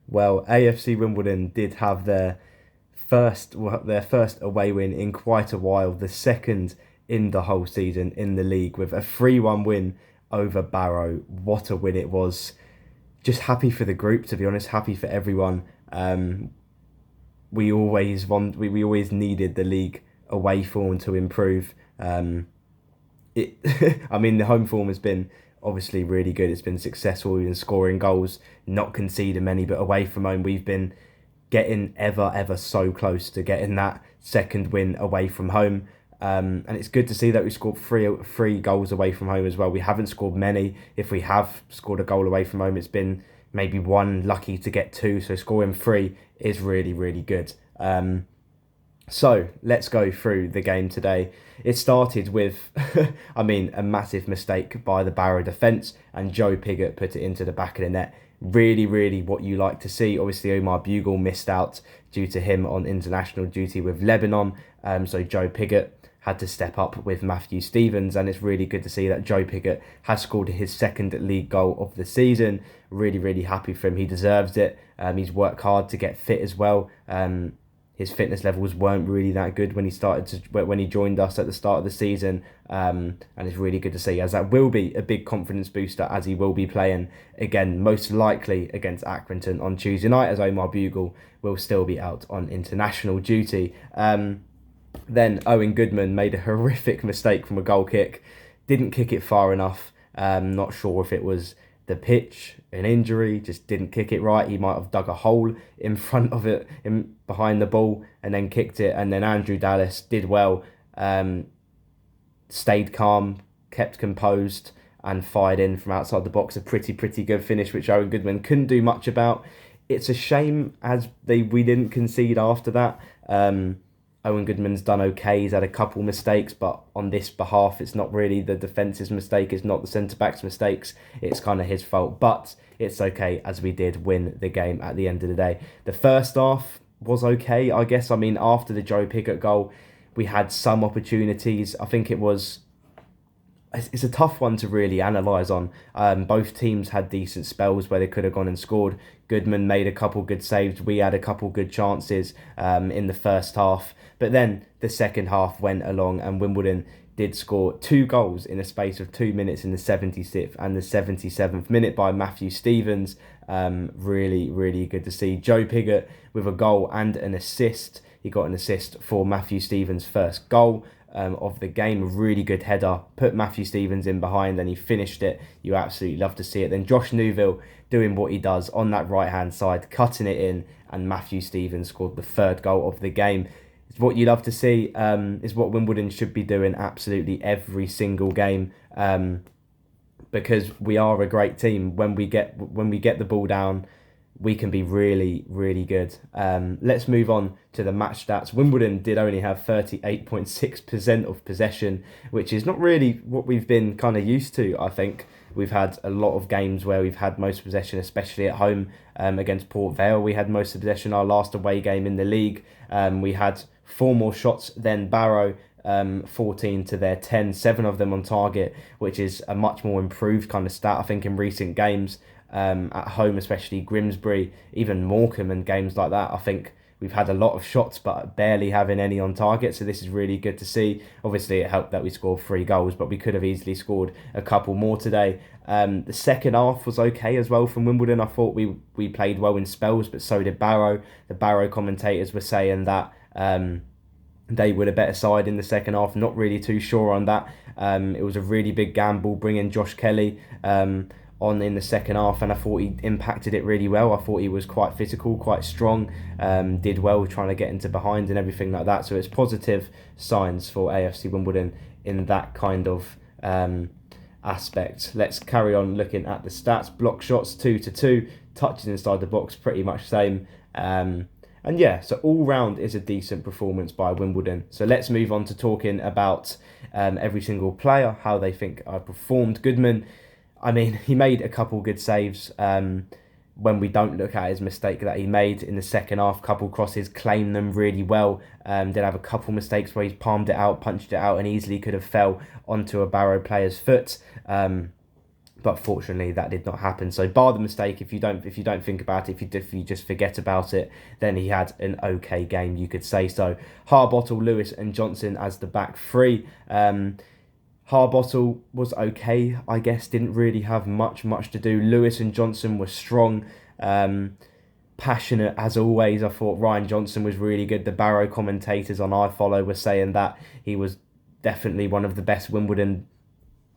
Well, AFC Wimbledon did have their first away win in quite a while, the second in the whole season in the league with a 3-1 win over Barrow. What a win it was. Just happy for the group, to be honest, happy for everyone. We always needed the league away form to improve. It I mean, the home form has been obviously really good. It's been successful. We've been scoring goals, not conceding many, but away from home we've been getting ever so close to getting that second win away from home. And it's good to see that we scored three goals away from home as well. We haven't scored many. If we have scored a goal away from home, it's been maybe one, lucky to get two. So scoring three is really good. So let's go through the game today. It started with, I mean, a massive mistake by the Barrow defence, and Joe Pigott put it into the back of the net. Really what you like to see. Obviously, Omar Bugle missed out due to him on international duty with Lebanon. So Joe Pigott had to step up with Matthew Stevens, and it's really good to see that Joe Pigott has scored his second league goal of the season. Really happy for him. He deserves it. He's worked hard to get fit as well. His fitness levels weren't really that good when he joined us at the start of the season, and it's really good to see, as that will be a big confidence booster, as he will be playing again most likely against Accrington on Tuesday night, as Omar Bugle will still be out on international duty. Then Owen Goodman made a horrific mistake from a goal kick, didn't kick it far enough. Not sure if it was the pitch, an injury, just didn't kick it right. He might have dug a hole in front of it, behind the ball, and then kicked it. And then Andrew Dallas did well, stayed calm, kept composed, and fired in from outside the box. A pretty good finish, which Owen Goodman couldn't do much about. It's a shame as we didn't concede after that. Owen Goodman's done okay. He's had a couple mistakes, but on this behalf, it's not really the defence's mistake. It's not the centre-back's mistakes. It's kind of his fault. But it's okay, as we did win the game at the end of the day. The first half was okay, I guess. I mean, after the Joe Pigott goal, we had some opportunities. I think it's a tough one to really analyse on. Both teams had decent spells where they could have gone and scored. Goodman made a couple good saves. We had a couple good chances in the first half. But then the second half went along, and Wimbledon did score two goals in a space of 2 minutes, in the 76th and the 77th minute, by Matthew Stevens. Really good to see. Joe Pigott with a goal and an assist. He got an assist for Matthew Stevens' first goal of the game. A really good header, put Matthew Stevens in behind, and he finished it. You absolutely love to see it. Then Josh Newville doing what he does on that right hand side, cutting it in, and Matthew Stevens scored the third goal of the game. It's what you love to see. Is what Wimbledon should be doing absolutely every single game, because we are a great team. When we get the ball down, we can be really good. Let's move on to the match stats. Wimbledon did only have 38.6% of possession, which is not really what we've been kind of used to. I think we've had a lot of games where we've had most possession, especially at home. Against Port Vale, we had most of possession. Our last away game in the league, we had 4 more shots than Barrow. 14 to their 10, 7 of them on target, which is a much more improved kind of stat, I think, in recent games. At home, especially Grimsbury, even Morecambe, and games like that, I think we've had a lot of shots but barely having any on target, so this is really good to see. Obviously it helped that we scored 3 goals, but we could have easily scored a couple more today. The second half was okay as well from Wimbledon. I thought we played well in spells, but so did Barrow. The Barrow commentators were saying that they were the better side in the second half. Not really too sure on that. It was a really big gamble bringing Josh Kelly on in the second half, and I thought he impacted it really well. I thought he was quite physical, quite strong, did well trying to get into behind and everything like that. So it's positive signs for AFC Wimbledon in that kind of aspect. Let's carry on looking at the stats. Block shots 2-2, touches inside the box pretty much same. And yeah, so all round is a decent performance by Wimbledon. So let's move on to talking about every single player, how they think I performed. Goodman, I mean, he made a couple good saves. When we don't look at his mistake that he made in the second half, couple crosses, claimed them really well. Did have a couple mistakes where he's palmed it out, punched it out, and easily could have fell onto a Barrow player's foot. But fortunately, that did not happen. So, bar the mistake, if you don't think about it, if you just forget about it, then he had an okay game, you could say so. Harbottle, Lewis, and Johnson as the back three. Harbottle was okay, I guess. Didn't really have much to do. Lewis and Johnson were strong. Passionate as always. I thought Ryan Johnson was really good. The Barrow commentators on iFollow were saying that he was definitely one of the best Wimbledon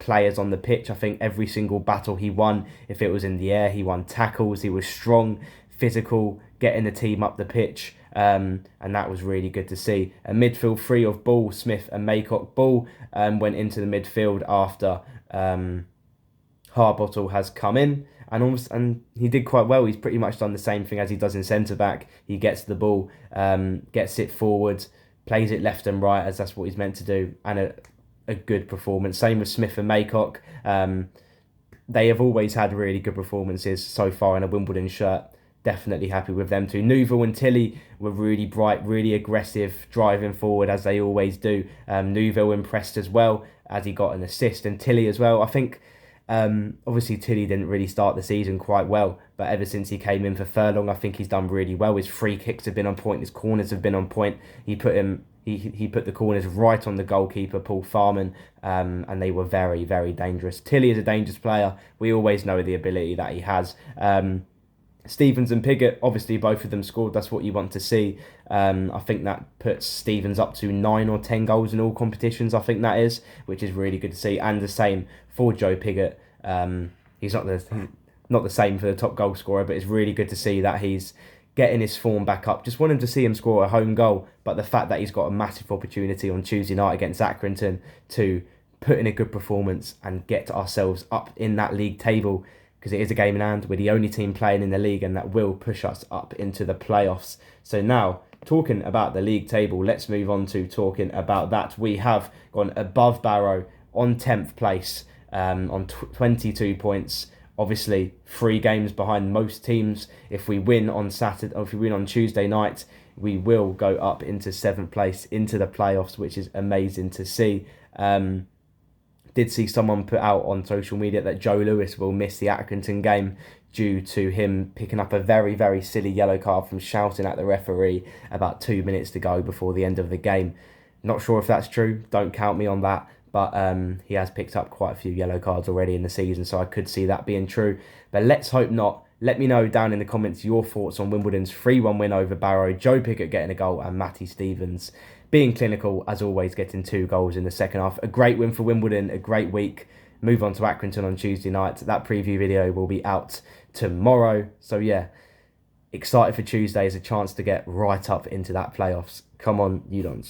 players on the pitch. I think every single battle he won, if it was in the air, he won tackles. He was strong, physical, getting the team up the pitch. And that was really good to see. A midfield three of Ball, Smith and Maycock. Ball went into the midfield after Harbottle has come in, and he did quite well. He's pretty much done the same thing as he does in centre back. He gets the ball, gets it forward, plays it left and right as that's what he's meant to do, and a good performance. Same with Smith and Maycock. They have always had really good performances so far in a Wimbledon shirt. Definitely happy with them too. Neuville and Tilly were really bright, really aggressive, driving forward as they always do. Neuville impressed as well as he got an assist, and Tilly as well. I think obviously Tilly didn't really start the season quite well, but ever since he came in for Furlong, I think he's done really well. His free kicks have been on point, his corners have been on point. He put the corners right on the goalkeeper, Paul Farman, and they were very, very dangerous. Tilly is a dangerous player. We always know the ability that he has. Stevens and Piggott, obviously both of them scored. That's what you want to see. I think that puts Stevens up to 9 or 10 goals in all competitions, I think that is, which is really good to see. And the same for Joe Piggott. He's not the same for the top goal scorer, but it's really good to see that he's getting his form back up. Just wanted to see him score a home goal, but the fact that he's got a massive opportunity on Tuesday night against Accrington to put in a good performance and get ourselves up in that league table, because it is a game in hand. We're the only team playing in the league, and that will push us up into the playoffs. So now, talking about the league table, let's move on to talking about that. We have gone above Barrow on 10th place on 22 points. Obviously, 3 games behind most teams. If we win on Saturday, or if we win on Tuesday night, we will go up into 7th place into the playoffs, which is amazing to see. Did see someone put out on social media that Joe Lewis will miss the Accrington game due to him picking up a very, very silly yellow card from shouting at the referee about 2 minutes to go before the end of the game. Not sure if that's true. Don't count me on that. But he has picked up quite a few yellow cards already in the season, so I could see that being true. But let's hope not. Let me know down in the comments your thoughts on Wimbledon's 3-1 win over Barrow, Joe Piggott getting a goal, and Matty Stevens being clinical, as always, getting 2 goals in the second half. A great win for Wimbledon, a great week. Move on to Accrington on Tuesday night. That preview video will be out tomorrow. So yeah, excited for Tuesday as a chance to get right up into that playoffs. Come on, you dons.